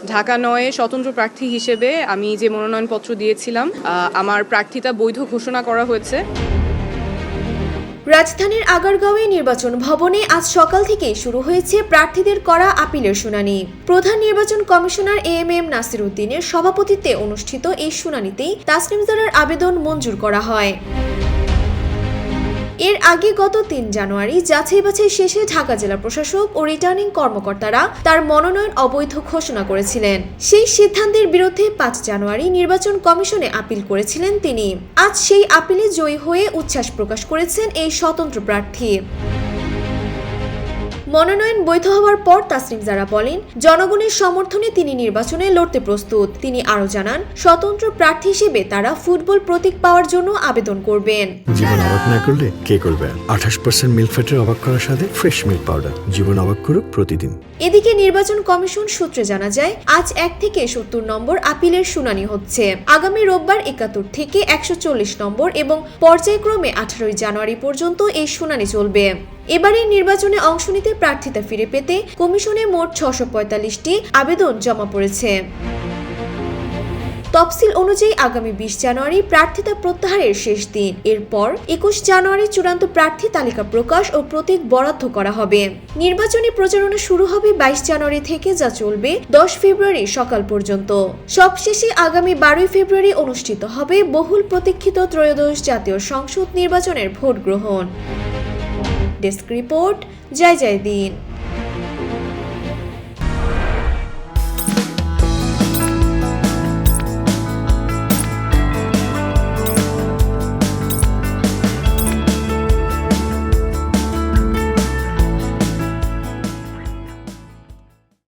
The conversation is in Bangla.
ঢাকা-৯ স্বতন্ত্র প্রার্থী হিসেবে আমি যে মনোনয়নপত্র দিয়েছিলাম আমার প্রার্থিতা বৈধ ঘোষণা করা হয়েছে। রাজধানীর আগারগাঁওয়ে নির্বাচন ভবনে আজ সকাল থেকেই শুরু হয়েছে প্রার্থীদের করা আপিলের শুনানি। প্রধান নির্বাচন কমিশনার এএমএম নাসির উদ্দিনের সভাপতিত্বে অনুষ্ঠিত এই শুনানিতেই তাসনিম জারার আবেদন মঞ্জুর করা হয়। এর আগে গত ৩ জানুয়ারি যাচাই বাছাই শেষে ঢাকা জেলা প্রশাসক ও রিটার্নিং কর্মকর্তারা তার মনোনয়ন অবৈধ ঘোষণা করেছিলেন। সেই সিদ্ধান্তের বিরুদ্ধে ৫ জানুয়ারি নির্বাচন কমিশনে আপিল করেছিলেন তিনি। আজ সেই আপিলে জয়ী হয়ে উচ্ছ্বাস প্রকাশ করেছেন এই স্বতন্ত্র প্রার্থী। মনোনয়ন বৈধ হওয়ার পর তাসনিম জারা বলেন, জনগণের সমর্থনে তিনি নির্বাচনে লড়তে প্রস্তুত। তিনি আরও জানান, স্বতন্ত্র প্রার্থী হিসেবে তারা ফুটবল প্রতীক পাওয়ার জন্য আবেদন করবেন। জীবন অবাক না করলে কে করবে? 28% মিল্ক ফ্যাটের অবাক করার সাথে ফ্রেশ মিল্ক পাউডার। জীবন অবাক করুক প্রতিদিন। এদিকে নির্বাচন কমিশন সূত্রে জানা যায়, আজ 1 থেকে 70 নম্বর আপিলের শুনানি হচ্ছে। আগামী রোববার 71 থেকে 140 নম্বর এবং পর্যায়ক্রমে 18 জানুয়ারি পর্যন্ত এই শুনানি চলবে। এবারের নির্বাচনে অংশ নিতে প্রার্থিতা ফিরে পেতে কমিশনে মোট 645টি আবেদন জমা পড়েছে। তফসিল অনুযায়ী আগামী 20 জানুয়ারি প্রার্থিতা প্রত্যাহারের শেষ দিন। এরপর 21 জানুয়ারি চূড়ান্ত প্রার্থী তালিকা প্রকাশ ও প্রতীক বরাদ্দ করা হবে। নির্বাচনী প্রচারণা শুরু হবে 22 জানুয়ারি থেকে, যা চলবে 10 ফেব্রুয়ারি সকাল পর্যন্ত। সবশেষে আগামী 12 ফেব্রুয়ারি অনুষ্ঠিত হবে বহুল প্রতীক্ষিত ত্রয়োদশ জাতীয় সংসদ নির্বাচনের ভোট গ্রহণ। ডেস্ক রিপোর্ট, জয় জয় দিন।